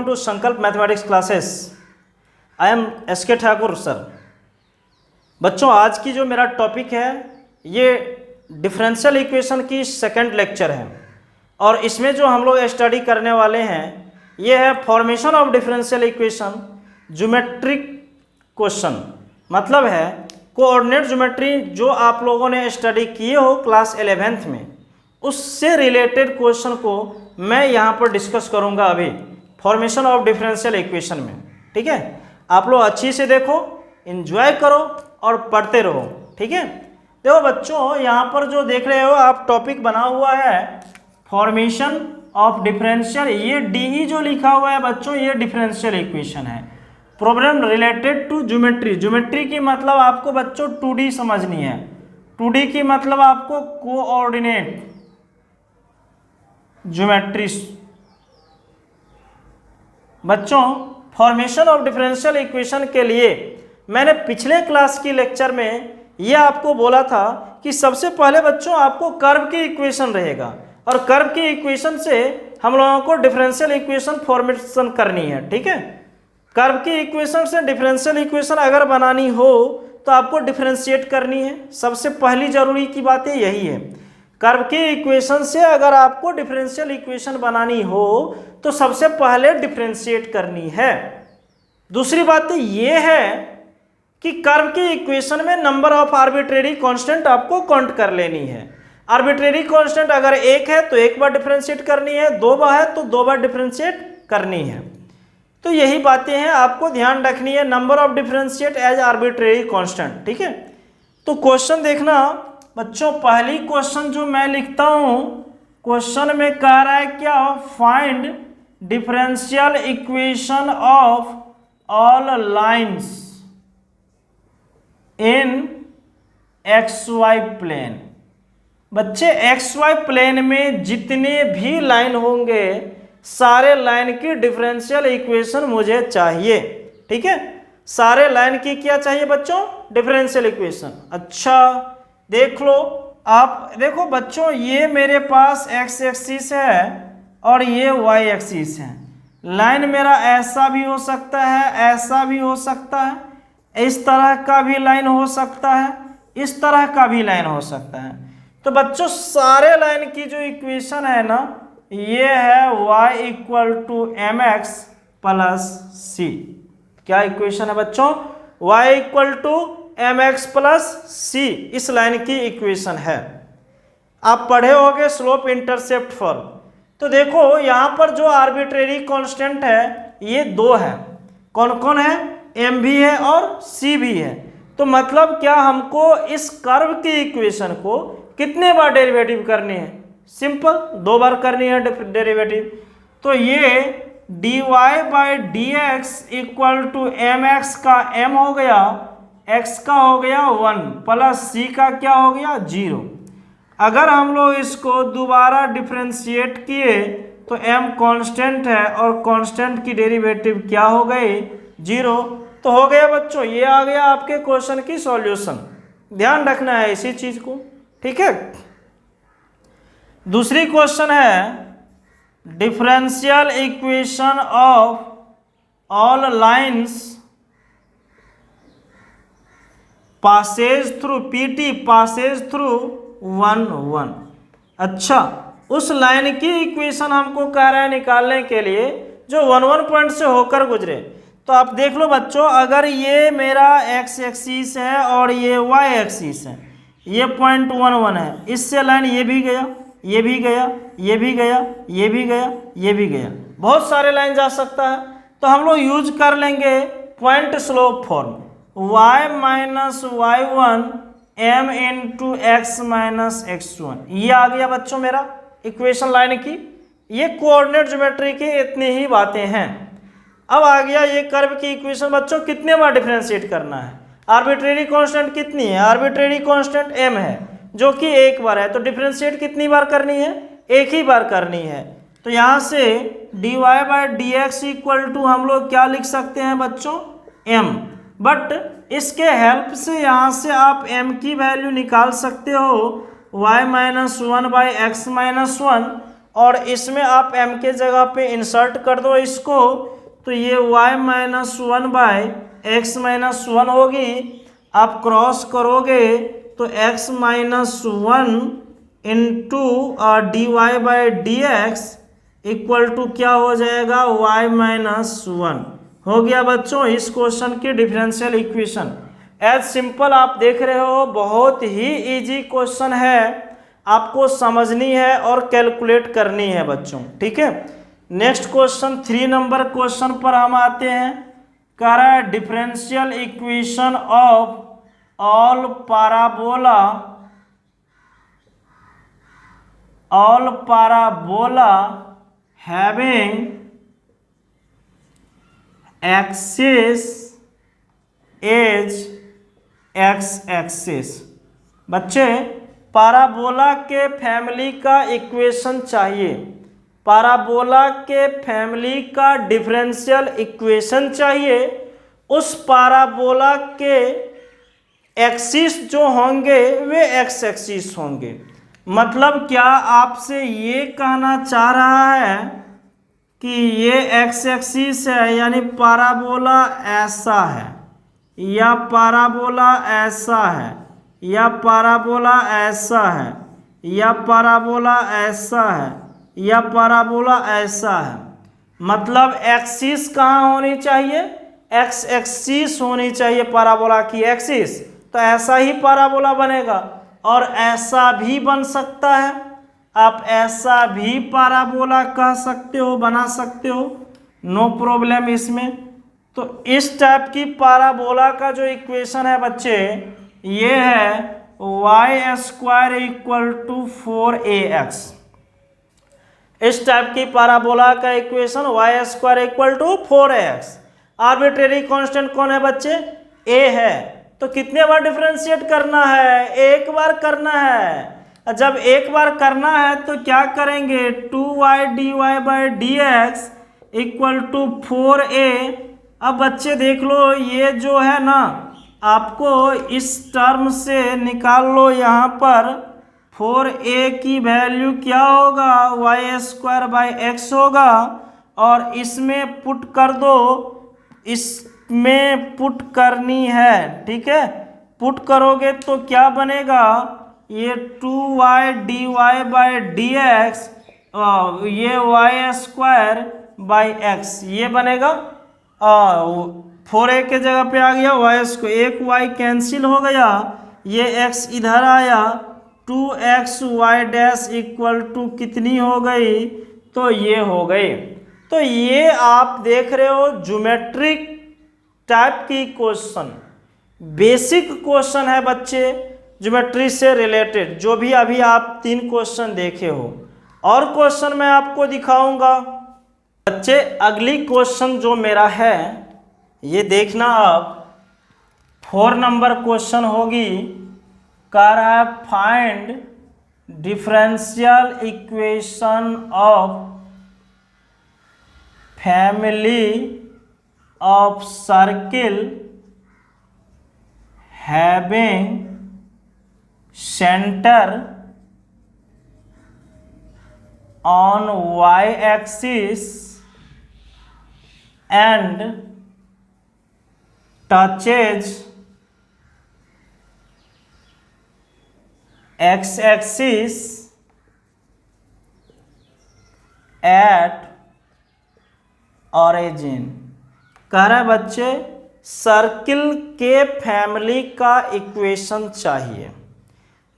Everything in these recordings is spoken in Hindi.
to संकल्प mathematics classes. I am SK. Thakur sir. बच्चों आज की जो मेरा टॉपिक है ये डिफरेंशियल इक्वेशन की सेकंड लेक्चर है और इसमें जो हम लोग स्टडी करने वाले हैं ये है formation of differential equation geometric question, मतलब है कोऑर्डिनेट ज्योमेट्री जो आप लोगों ने स्टडी किए हो क्लास 11th में, उससे रिलेटेड क्वेश्चन को मैं यहाँ पर डिस्कस करूँगा अभी फॉर्मेशन ऑफ डिफरेंशियल इक्वेशन में। ठीक है, आप लोग अच्छी से देखो, एंजॉय करो और पढ़ते रहो। ठीक है, देखो बच्चों यहाँ पर जो देख रहे हो आप टॉपिक बना हुआ है फॉर्मेशन ऑफ डिफरेंशियल, ये डी ही जो लिखा हुआ है बच्चों ये डिफरेंशियल इक्वेशन है। Problem related to geometry, geometry की मतलब आपको बच्चों 2D समझनी है। 2D की मतलब आपको कोऑर्डिनेट ज्योमेट्री। बच्चों फॉर्मेशन ऑफ डिफरेंशियल इक्वेशन के लिए मैंने पिछले क्लास की लेक्चर में ये आपको बोला था कि सबसे पहले बच्चों आपको कर्व की इक्वेशन रहेगा और कर्व की इक्वेशन से हम लोगों को डिफरेंशियल इक्वेशन फॉर्मेशन करनी है। ठीक है, कर्व की इक्वेशन से डिफरेंशियल इक्वेशन अगर बनानी हो तो आपको डिफरेंशिएट करनी है। सबसे पहली जरूरी की बातें यही है, कर्व की इक्वेशन से अगर आपको डिफरेंशियल इक्वेशन बनानी हो तो सबसे पहले डिफरेंशिएट करनी है। दूसरी बात ये है कि कर्व की इक्वेशन में नंबर ऑफ आर्बिट्रेरी कांस्टेंट आपको काउंट कर लेनी है। आर्बिट्रेरी कांस्टेंट अगर एक है तो एक बार डिफरेंशिएट करनी है, दो बार है तो दो बार डिफरेंशिएट करनी है। तो यही बातें हैं आपको ध्यान रखनी है, number of differentiate as arbitrary constant. ठीक है, तो क्वेश्चन देखना बच्चों, पहली क्वेश्चन जो मैं लिखता हूं, क्वेश्चन में कह रहा है क्या, find differential equation of all lines in XY plane. बच्चे XY प्लेन में जितने भी लाइन होंगे सारे लाइन की डिफरेंशियल इक्वेशन मुझे चाहिए। ठीक है, सारे लाइन की क्या चाहिए बच्चों, डिफरेंशियल इक्वेशन। अच्छा देख लो, आप देखो बच्चों ये मेरे पास x एक्सिस है और ये y एक्सिस है। लाइन मेरा ऐसा भी हो सकता है, ऐसा भी हो सकता है, इस तरह का भी लाइन हो सकता है, इस तरह का भी लाइन हो सकता है। तो बच्चों सारे लाइन की जो इक्वेशन है ना ये है y equal to mx plus c। क्या इक्वेशन है बच्चों, y equal to mx plus c, इस लाइन की इक्वेशन है। आप पढ़े होंगे स्लोप इंटरसेप्ट फॉर्म। तो देखो यहाँ पर जो आर्बिट्रेरी कांस्टेंट है ये दो है, कौन कौन है, m भी है और c भी है। तो मतलब क्या हमको इस कर्व की इक्वेशन को कितने बार डेरिवेटिव करनी है, सिंपल दो बार करनी है डेरिवेटिव। तो ये dy by D X equal to M X का m हो गया, x का हो गया 1 प्लस c का क्या हो गया 0। अगर हम लोग इसको दोबारा डिफरेंशिएट किए तो m कांस्टेंट है और कांस्टेंट की डेरिवेटिव क्या हो गई 0। तो हो गया बच्चों, ये आ गया आपके क्वेश्चन की सॉल्यूशन। ध्यान रखना है इसी चीज को। ठीक है, दूसरी क्वेश्चन है differential equation of all lines Passage through PT Passage through 1 1। अच्छा, उस लाइन की इक्वेशन हमको कह रहा है निकालने के लिए जो 1 1 पॉइंट से होकर गुजरे। तो आप देख लो बच्चों, अगर ये मेरा x एक्सिस है और ये y एक्सिस है, ये पॉइंट 1 1 है, इससे लाइन ये भी गया, ये भी गया, ये भी गया, ये भी गया, ये भी गया, बहुत सारे लाइन जा सकता है। तो हम लोग यूज कर लेंगे point slope form, y minus y1 m into x minus x1। ये आ गया बच्चों मेरा इक्वेशन लाइन की। ये कोऑर्डिनेट ज्योमेट्री की इतनी ही बातें हैं। अब आ गया ये कर्व की इक्वेशन बच्चों, कितने बार डिफरेंशिएट करना है, आर्बिट्रेरी कांस्टेंट कितनी है, आर्बिट्रेरी कांस्टेंट m है जो कि एक बार है, तो डिफरेंशिएट कितनी बार करनी है, एक ही बार करनी है। तो यहाँ से dy by D X equal to हम लोग क्या लिख सकते हैं बच्चों, m। बट इसके हेल्प से यहाँ से आप m की वैल्यू निकाल सकते हो y minus 1 by x minus 1, और इसमें आप m के जगह पे इंसर्ट कर दो इसको, तो ये y माइनस 1/x-1 होगी। आप क्रॉस करोगे तो x minus 1 into dy/dx equal to क्या हो जाएगा, y माइनस 1 हो गया बच्चों इस क्वेश्चन की डिफरेंशियल इक्वेशन। एज सिंपल आप देख रहे हो, बहुत ही इजी क्वेश्चन है, आपको समझनी है और कैलकुलेट करनी है बच्चों, ठीक है। नेक्स्ट क्वेश्चन 3 नंबर क्वेश्चन पर हम आते हैं। कह रहा है differential equation of all parabola having axis as X axis. बच्चे पाराबोला के फैमिली का इक्वेशन चाहिए, पाराबोला के फैमिली का डिफरेंशियल इक्वेशन चाहिए। उस पाराबोला के एक्सिस जो होंगे वे एक्स एक्सिस होंगे। मतलब क्या आपसे ये कहना चाह रहा है कि ये एक्स एक्सिस है, यानी पाराबोला ऐसा है, या पाराबोला ऐसा है, या पाराबोला ऐसा है, या पाराबोला ऐसा है, या पाराबोला ऐसा है। मतलब एक्सिस कहाँ होनी चाहिए, एक्स एक्सिस होनी चाहिए पाराबोला की एक्सिस, तो ऐसा ही पाराबोला बनेगा। और ऐसा भी बन सकता है, आप ऐसा भी पाराबोला कह सकते हो, बना सकते हो, नो प्रॉब्लम इसमें। तो इस टाइप की पाराबोला का जो इक्वेशन है बच्चे, ये है y² इक्वल टू 4ax। इस टाइप की पाराबोला का equation y² equal to 4ax। Arbitrary constant कौन है बच्चे, a है। तो कितने बार डिफरेंशिएट करना है, एक बार करना है। जब एक बार करना है तो क्या करेंगे, 2y dy/dx equal to 4a। अब बच्चे देख लो, ये जो है ना, आपको इस टर्म से निकाल लो, यहाँ पर 4a की वैल्यू क्या होगा, y² होगा, और इसमें पुट कर दो, इसमें पुट करनी है, ठीक है। पुट करोगे तो क्या बनेगा, ये 2y dy/dx, ये y²/x ये बनेगा। 4a के जगह पे आ गया y², एक y कैंसिल हो गया, ये x इधर आया, 2xy' इक्वल टू कितनी हो गई, तो ये हो गई। तो ये आप देख रहे हो ज्योमेट्रिक टाइप की क्वेश्चन, बेसिक क्वेश्चन है बच्चे, ज्योमेट्री से रिलेटेड, जो भी अभी आप 3 क्वेश्चन देखे हो। और क्वेश्चन मैं आपको दिखाऊंगा बच्चे। अगली क्वेश्चन जो मेरा है, ये देखना आप, 4 नंबर क्वेश्चन होगी। कह रहा है find differential equation of family of circle having centre on y-axis and touches x-axis at origin। कह रहा है बच्चे सर्किल के फैमिली का इक्वेशन चाहिए,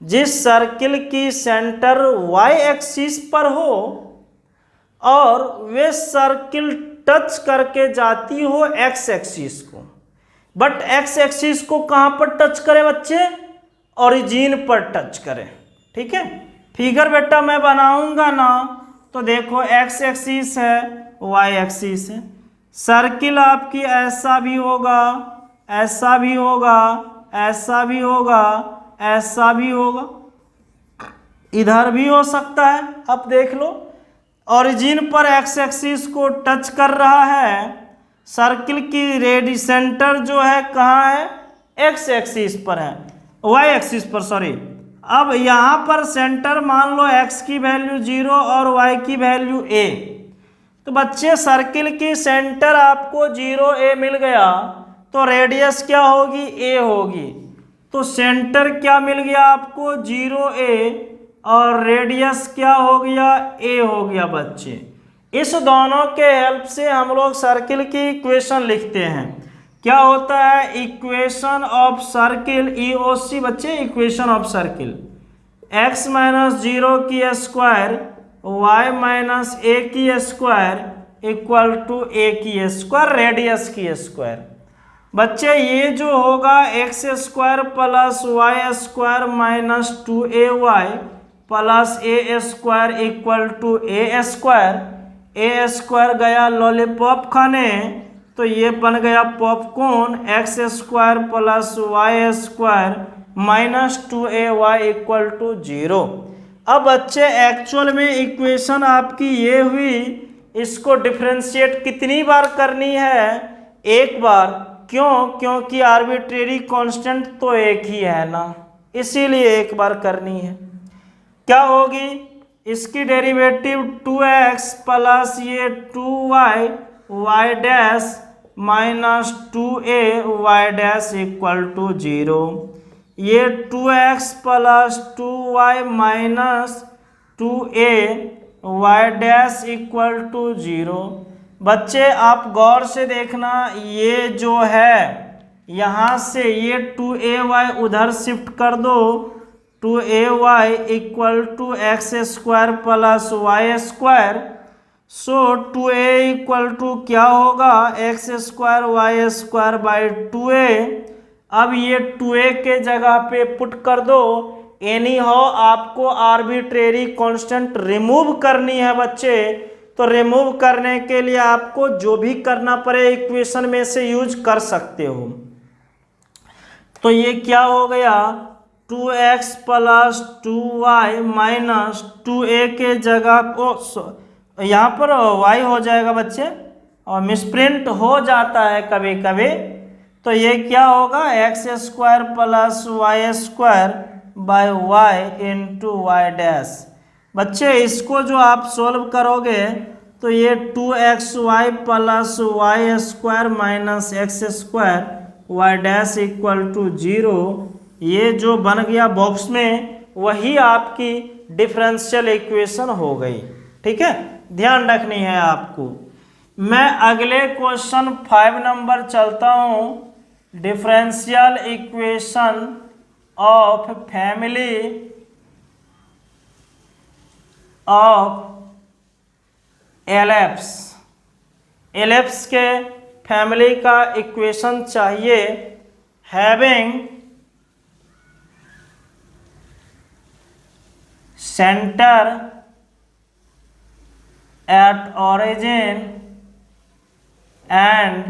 जिस सर्किल की सेंटर y एक्सिस पर हो और वे सर्किल टच करके जाती हो x एक्सिस को। बट x एक्सिस को कहाँ पर टच करे बच्चे, ओरिजिन पर टच करे, ठीक है। फिगर बेटा मैं बनाऊंगा ना, तो देखो x एक्सिस है, y एक्सिस है, सर्किल आपकी ऐसा भी होगा, ऐसा भी होगा, ऐसा भी होगा, ऐसा भी होगा, इधर भी हो सकता है। अब देख लो, ओरिजिन पर एक्स एक्सिस को टच कर रहा है, सर्किल की रेडी सेंटर जो है कहाँ है, एक्स एक्सिस पर है, वाई एक्सिस पर सॉरी। अब यहाँ पर सेंटर मान लो एक्स की वैल्यू 0 और वाई की वैल्यू a, तो बच्चे सर्किल की सेंटर आपको 0 a मिल गया, तो रेडियस क्या होगी, a होगी। तो सेंटर क्या मिल गया आपको, 0 a, और रेडियस क्या हो गया, a हो गया बच्चे। इस दोनों के हेल्प से हम लोग सर्किल की इक्वेशन लिखते हैं। क्या होता है, इक्वेशन ऑफ सर्किल, EOC बच्चे, equation of circle, x minus 0 की स्क्वायर y माइनस a की स्क्वायर इक्वल टू a की स्क्वायर, रेडियस की स्क्वायर। बच्चे ये जो होगा X square plus Y square minus 2ay plus A square equal to A square. A square गया लॉलीपॉप खाने, तो ये बन गया popcorn, X square plus Y square minus 2ay equal to 0। अब बच्चे एक्चुअल में इक्वेशन आपकी ये हुई, इसको डिफरेंशिएट कितनी बार करनी है, एक बार। क्यों, क्योंकि आर्बिट्रेरी कांस्टेंट तो एक ही है ना, इसीलिए एक बार करनी है। क्या होगी, इसकी डेरिवेटिव 2x प्लस ये 2y y dash minus 2a y dash equal to 0। ये 2x plus 2y minus 2a y dash equal to 0। बच्चे आप गौर से देखना, ये जो है यहाँ से ये 2ay उधर शिफ्ट कर दो, 2ay equal to X square plus Y square. So 2a equal to क्या होगा, X square Y square by 2a। अब ये 2a के जगह पे पुट कर दो। एनी हाउ आपको आर्बिट्रेरी कांस्टेंट रिमूव करनी है बच्चे, तो रिमूव करने के लिए आपको जो भी करना पड़े इक्वेशन में से यूज कर सकते हो। तो ये क्या हो गया, 2x plus 2y minus 2a के जगह यहाँ पर y हो जाएगा बच्चे, और मिसप्रिंट हो जाता है कभी कभी। तो ये क्या होगा, X square plus Y square by Y into Y dash. बच्चे इसको जो आप सोल्व करोगे तो ये 2xy plus Y square minus X square Y dash equal to 0, ये जो बन गया बॉक्स में वही आपकी डिफरेंशियल इक्वेशन हो गई। ठीक है, ध्यान रखनी है आपको। मैं अगले क्वेश्चन 5 नंबर चलता हूँ। Differential equation of family of ellipse. Ellipse के फैमिली का इक्वेशन चाहिए। Having centre at origin and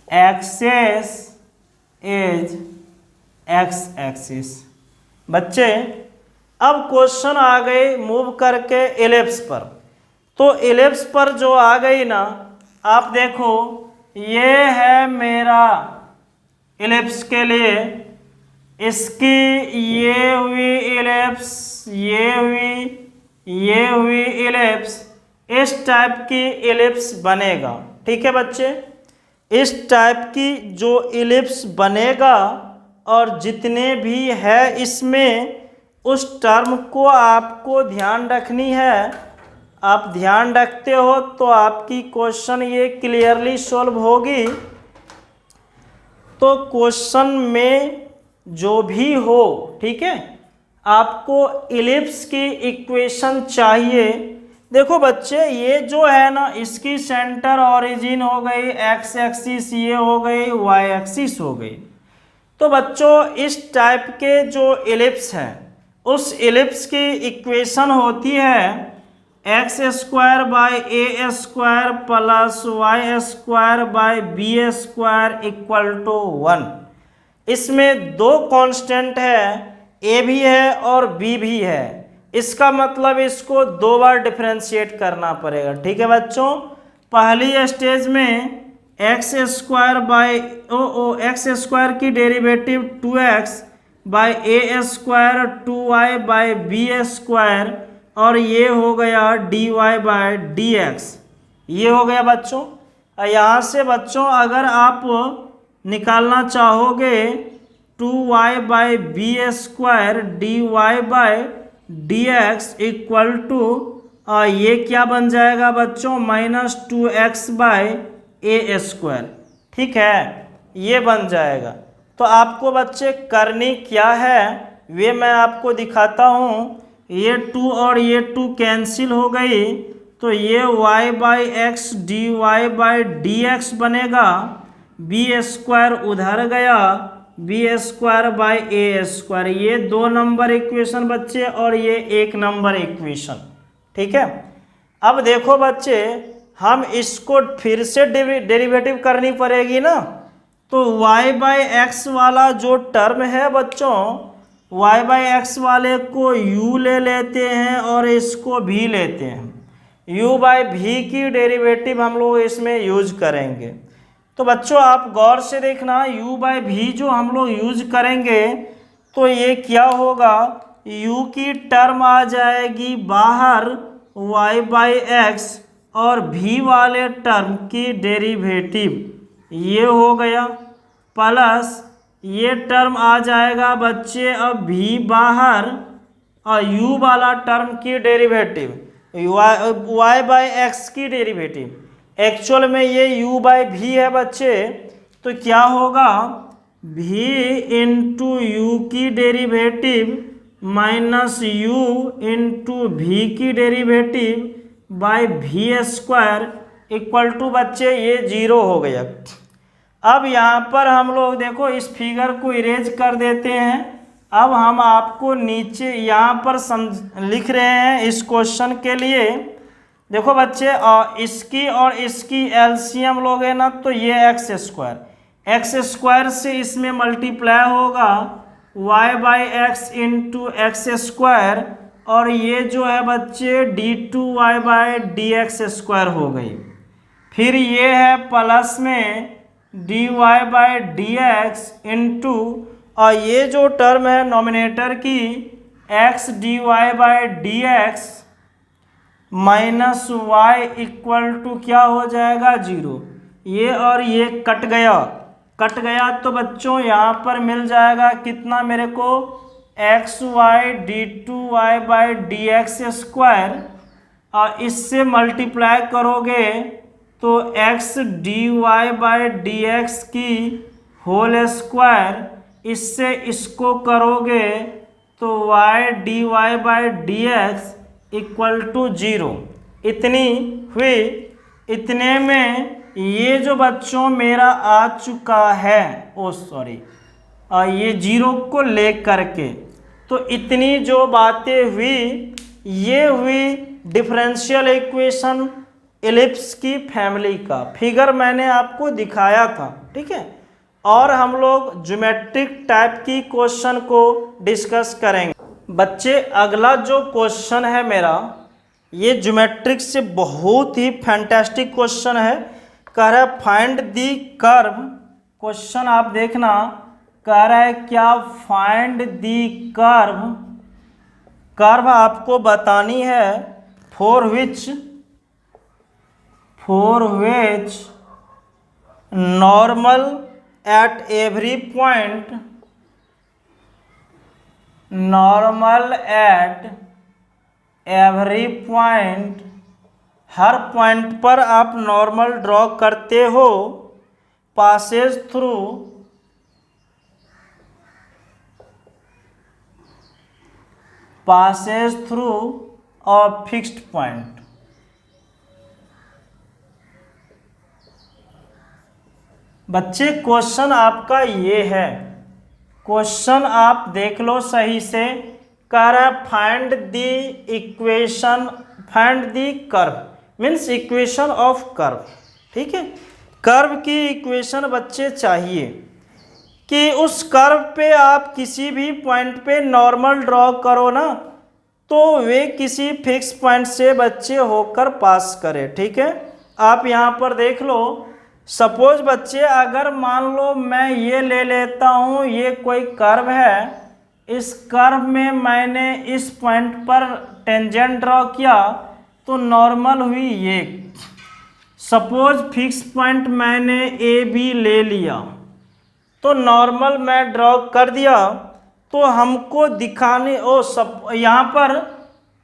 axis is x axis। बच्चे अब क्वेश्चन आ गए मूव करके एलिप्स पर। तो एलिप्स पर जो आ गई ना, आप देखो ये है मेरा एलिप्स के लिए, इसकी ये हुई एलिप्स, ये हुई एलिप्स, इस टाइप की एलिप्स बनेगा। ठीक है बच्चे, इस टाइप की जो एलिप्स बनेगा, और जितने भी है इसमें उस टर्म को आपको ध्यान रखनी है। आप ध्यान रखते हो तो आपकी क्वेश्चन ये क्लियरली सॉल्व होगी। तो क्वेश्चन में जो भी हो, ठीक है, आपको एलिप्स की इक्वेशन चाहिए। देखो बच्चे ये जो है ना, इसकी सेंटर ओरिजिन हो गई एक्स एक्सिस, ये हो गई वाई एक्सिस हो गई। तो बच्चों इस टाइप के जो एलिप्स हैं, उस एलिप्स की इक्वेशन होती है X square by A square plus Y square by B square equal to 1। इसमें दो कांस्टेंट है, ए भी है और बी भी है। इसका मतलब इसको दो बार डिफरेंशिएट करना पड़ेगा। ठीक है बच्चों, पहली स्टेज में x square by x square की derivative 2x by A square 2y by B square और ये हो गया dy/dx, ये हो गया बच्चों। यहाँ से बच्चों अगर आप निकालना चाहोगे 2y/b² dy/dx इक्वल टू ये क्या बन जाएगा बच्चों, -2x/a²। ठीक है, ये बन जाएगा। तो आपको बच्चे करनी क्या है वे मैं आपको दिखाता हूँ। ये 2 और ये 2 कैंसिल हो गई, तो ये y/x dy/dx बनेगा, b² उधर गया, b²/a²। ये 2 नंबर इक्वेशन बच्चे और ये 1 नंबर इक्वेशन। ठीक है, अब देखो बच्चे हम इसको फिर से डेरिवेटिव करनी पड़ेगी ना। तो y/x वाला जो टर्म है बच्चों, y/x वाले को u ले लेते हैं और इसको v लेते हैं। u/v की डेरिवेटिव हम लोग इसमें यूज करेंगे। तो बच्चों आप गौर से देखना, u/v जो हम लोग यूज करेंगे तो ये क्या होगा, u की टर्म आ जाएगी बाहर y/x और v वाले टर्म की डेरिवेटिव ये हो गया, प्लस ये टर्म आ जाएगा बच्चे अब v बाहर और u वाला टर्म की डेरिवेटिव y/x की डेरिवेटिव। एक्चुअल में ये u/v है बच्चे, तो क्या होगा v इंटू यू की derivative minus u into v की derivative by v² equal to बच्चे ये 0 हो गया। अब यहाँ पर हम लोग देखो इस फिगर को इरेज कर देते हैं। अब हम आपको नीचे यहाँ पर लिख रहे हैं इस क्वेश्चन के लिए। देखो बच्चे इसकी और इसकी एलसीएम लोगे ना तो ये x² से इसमें मल्टीप्लाई होगा y/x इंटू x², और ये जो है बच्चे d2y/dx² हो गई। फिर ये है प्लस में dy/dx इंटू और ये जो टर्म है नॉमिनेटर की x dy/dx माइनस y इक्वल टू क्या हो जाएगा 0। ये और ये कट गया तो बच्चों यहाँ पर मिल जाएगा कितना मेरे को, xy d2y/dx², और इससे मल्टीप्लाई करोगे तो x dy/dx की होल स्क्वायर, इससे इसको करोगे तो y dy/dx इक्वल टू 0। इतनी हुई। इतने में ये जो बच्चों मेरा आ चुका है ये 0 को ले करके, तो इतनी जो बातें हुई ये हुई डिफरेंशियल इक्वेशन एलिप्स की फैमिली का फिगर मैंने आपको दिखाया था। ठीक है, और हम लोग ज्योमेट्रिक टाइप की क्वेश्चन को डिस्कस करेंगे। बच्चे अगला जो क्वेश्चन है मेरा, ये ज्योमेट्रिक से बहुत ही फैंटास्टिक क्वेश्चन है। कह रहा है फाइंड दी कर्व। क्वेश्चन आप देखना, कह रहा है क्या, फाइंड दी कर्व आपको बतानी है for which normal at every point, her point पर आप नॉर्मल ड्रॉ करते हो, Passage through a fixed point. बच्चे क्वेश्चन आपका ये है, क्वेश्चन आप देख लो सही से। कह रहा है find the curve means equation of curve. ठीक है, कर्व की इक्वेशन बच्चे चाहिए कि उस कर्व पे आप किसी भी पॉइंट पे नॉर्मल ड्रॉ करो ना, तो वे किसी फिक्स पॉइंट से बच्चे होकर पास करे। ठीक है, आप यहाँ पर देख लो। सपोज बच्चे अगर मान लो मैं ये ले लेता हूँ, ये कोई कर्व है, इस कर्व में मैंने इस पॉइंट पर टेंजेंट ड्रॉ किया तो नॉर्मल हुई ये। सपोज फिक्स पॉइंट मैंने ए बी ले लिया तो नॉर्मल मैं ड्रॉ कर दिया, तो हमको दिखाने सब यहाँ पर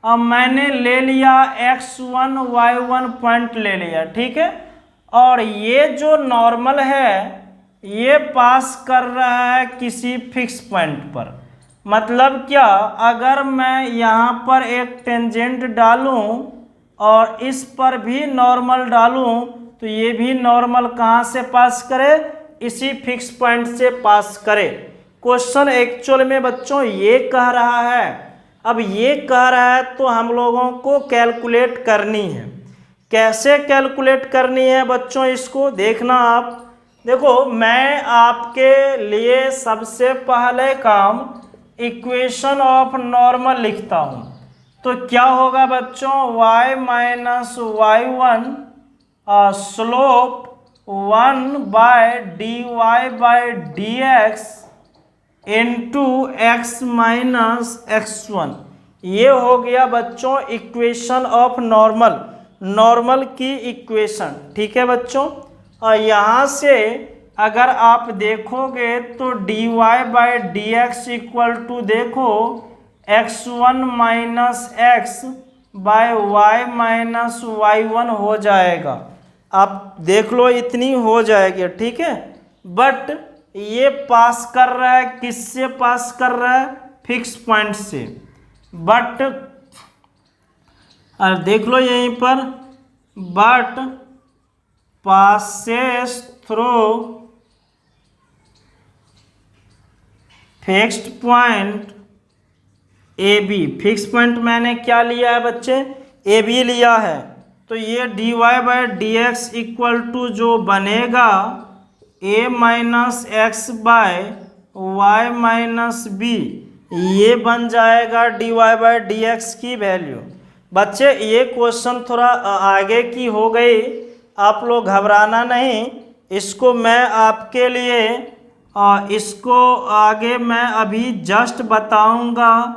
मैंने ले लिया x1 y1 पॉइंट ले लिया, ठीक है। और ये जो नॉर्मल है ये पास कर रहा है किसी फिक्स पॉइंट पर। मतलब क्या, अगर मैं यहाँ पर एक टेंजेंट डालूं और इस पर भी नॉर्मल डालूं तो ये भी नॉर्मल कहाँ से पास करे, इसी फिक्स पॉइंट से पास करे। क्वेश्चन एक्चुअल में बच्चों ये कह रहा है। अब ये कह रहा है तो हम लोगों को कैलकुलेट करनी है। कैसे कैलकुलेट करनी है बच्चों, इसको देखना आप। देखो, मैं आपके लिए सबसे पहले काम इक्वेशन ऑफ नॉर्मल लिखता हूँ। तो क्या होगा बच्चों, y minus y1 slope 1/dy/dx into x minus x1। ये हो गया बच्चों इक्वेशन ऑफ नॉर्मल, नॉर्मल की इक्वेशन, ठीक है बच्चों। और यहाँ से अगर आप देखोगे तो dy/dx इक्वल टू देखो x1 minus x by y minus y1 हो जाएगा। आप देख लो, इतनी हो जाएगी, ठीक है। बट ये पास कर रहा है, किससे पास कर रहा है, फिक्स पॉइंट से। बट देख लो यहीं पर, but passes through fixed point A B. Fix point मैंने क्या लिया है बच्चे, ए बी लिया है। तो ये dy/dx इक्वल टू जो बनेगा a minus x by y minus b, ये बन जाएगा dy/dx की वैल्यू। बच्चे ये क्वेश्चन थोड़ा आगे की हो गई, आप लोग घबराना नहीं। इसको मैं आपके लिए इसको आगे मैं अभी जस्ट बताऊंगा,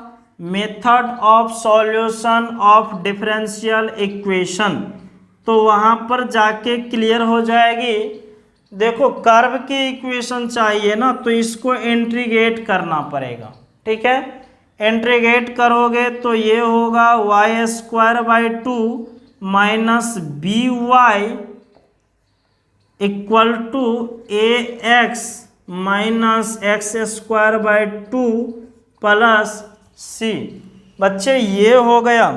method of solution of differential equation. तो वहाँ पर जाके क्लियर हो जाएगी। देखो, कर्व की इक्वेशन चाहिए ना, तो इसको इंटीग्रेट करना पड़ेगा, ठीक है। इंटीग्रेट करोगे तो ये होगा y² minus b y equal to ax minus x² plus c। बच्चे ये हो गया।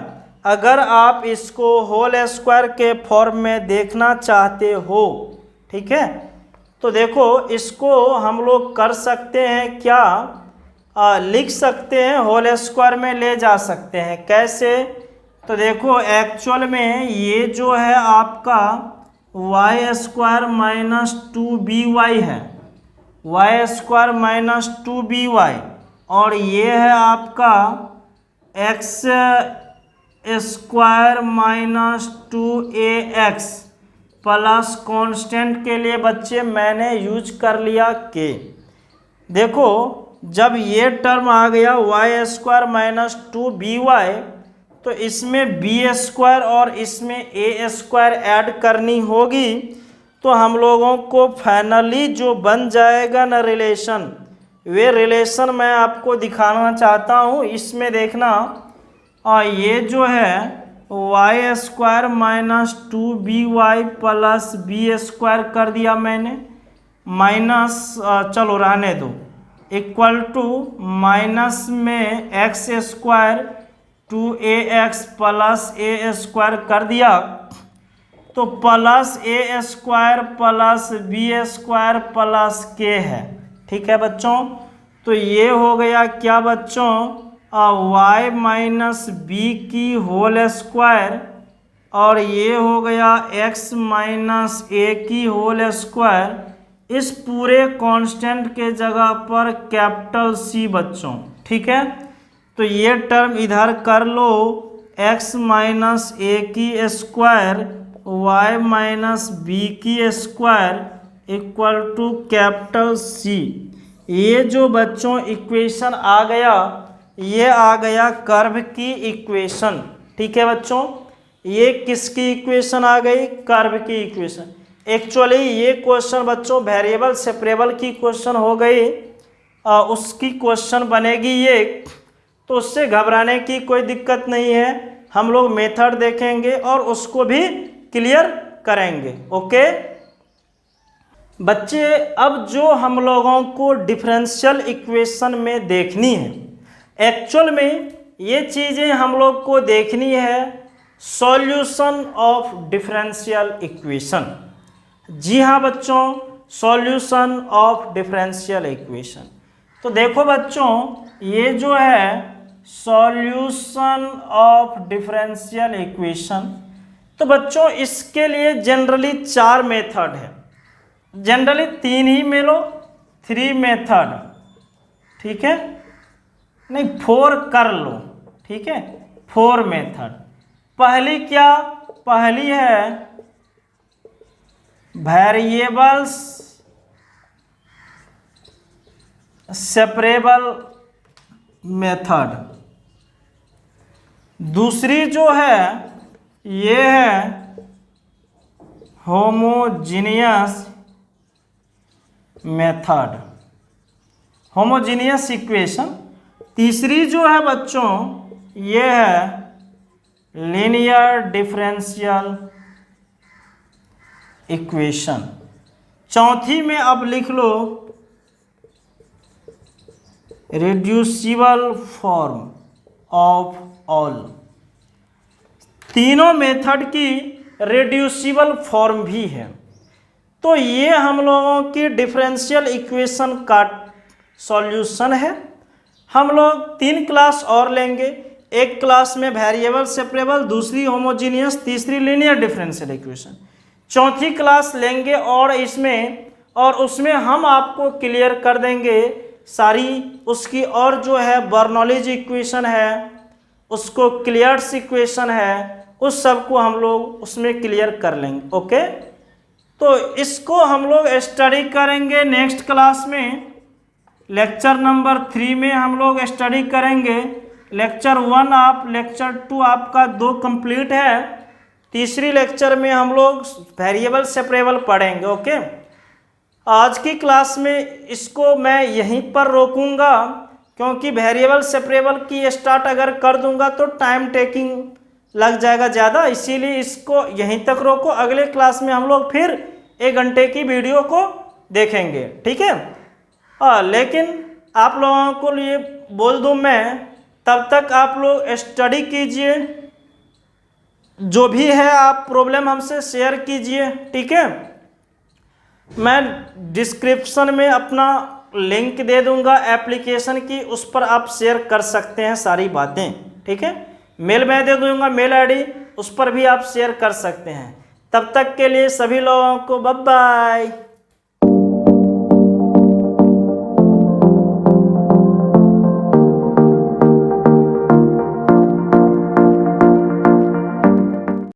अगर आप इसको होल स्क्वायर के फॉर्म में देखना चाहते हो, ठीक है, तो देखो इसको हम लोग कर सकते हैं क्या, लिख सकते हैं, होल स्क्वायर में ले जा सकते हैं। कैसे, तो देखो एक्चुअल में ये जो है आपका y² माइनस 2by है, y² माइनस 2by, और ये है आपका x² minus 2ax plus constant के लिए बच्चे मैंने यूज कर लिया k। देखो, जब ये टर्म आ गया y² माइनस 2by, तो इसमें b² और इसमें a² ऐड करनी होगी। तो हम लोगों को फाइनली जो बन जाएगा ना रिलेशन, वे रिलेशन मैं आपको दिखाना चाहता हूँ। इसमें देखना, और ये जो है y² minus 2by plus b² कर दिया मैंने, माइनस चलो रहने दो, इक्वल टू माइनस में x² 2ax प्लस a² कर दिया, तो plus a² plus b² plus k है, ठीक है बच्चों। तो ये हो गया क्या बच्चों, y माइनस बी की होल स्क्वायर, और ये हो गया x माइनस a की होल स्क्वायर। इस पूरे कांस्टेंट के जगह पर कैपिटल C बच्चों, ठीक है। तो ये टर्म इधर कर लो, x माइनस a की स्क्वायर y माइनस बी की square equal to capital C। ये जो बच्चों इक्वेशन आ गया, ये आ गया कर्व की इक्वेशन। ठीक है बच्चों, ये किसकी इक्वेशन आ गई? कर्व की इक्वेशन। एक्चुअली ये क्वेश्चन बच्चों वेरिएबल सेपरेबल की क्वेश्चन हो गई, उसकी क्वेश्चन बनेगी ये, तो उससे घबराने की कोई दिक्कत नहीं है। हम लोग मेथड देखेंगे और उसको भी क्लियर करेंगे। ओके बच्चे, अब जो हम लोगों को डिफरेंशियल इक्वेशन में देखनी है, एक्चुअल में ये चीज़ें हम लोग को देखनी है सॉल्यूशन ऑफ डिफरेंशियल इक्वेशन। जी हाँ बच्चों, सॉल्यूशन ऑफ डिफरेंशियल इक्वेशन। तो देखो बच्चों, ये जो है सॉल्यूशन ऑफ डिफरेंशियल इक्वेशन, तो बच्चों इसके लिए जनरली 4 मेथड है। जनरली 3 ही में लो, 3 मेथड, ठीक है, नहीं 4 कर लो, ठीक है, 4 मेथड। पहली क्या? पहली है वेरिएबल्स सेपरेबल मेथड। दूसरी जो है ये है होमोजीनियस मेथड, होमोजीनियस इक्वेशन। तीसरी जो है बच्चों ये है लीनियर डिफरेंशियल इक्वेशन। चौथी में अब लिख लो रिड्यूसिबल फॉर्म ऑफ ऑल। तीनों मेथड की रिड्यूसिबल फॉर्म भी है। तो ये हम लोगों की डिफरेंशियल इक्वेशन का सॉल्यूशन है। हम लोग 3 क्लास और लेंगे, एक क्लास में वेरिएबल सेपरेबल, दूसरी होमोजीनियस, तीसरी लीनियर डिफरेंशियल इक्वेशन। चौथी क्लास लेंगे और उसमें हम आपको क्लियर कर देंगे सारी उसकी, और जो है बर्नौलीज इक्वेशन है, उसको क्लियर्स इक्वेशन है, उस सब को हम लोग उसमें क्लियर कर लेंगे। ओके, तो इसको हम लोग स्टडी करेंगे नेक्स्ट क्लास में। लेक्चर नंबर 3 में हम लोग स्टडी करेंगे। लेक्चर 1 आप, लेक्चर 2 आपका 2 कंप्लीट है। तीसरी लेक्चर में हम लोग वेरिएबल सेपरेबल पढ़ेंगे। ओके, आज की क्लास में इसको मैं यहीं पर रोकूंगा, क्योंकि वेरिएबल सेपरेबल की स्टार्ट अगर कर दूंगा तो टाइम टेकिंग लग जाएगा ज़्यादा, इसीलिए इसको यहीं तक रोको। अगले क्लास में हम लोग फिर 1 घंटे की वीडियो को देखेंगे, ठीक है। लेकिन आप लोगों को ये बोल दूं मैं, तब तक आप लोग स्टडी कीजिए, जो भी है आप प्रॉब्लम हमसे शेयर कीजिए, ठीक है। मैं डिस्क्रिप्शन में अपना लिंक दे दूंगा एप्लीकेशन की, उस पर आप शेयर कर सकते हैं सारी बातें, ठीक है। मेल मैं दे दूंगा, मेल आईडी, उस पर भी आप शेयर कर सकते हैं। तब तक के लिए सभी लोगों को बाय बाय।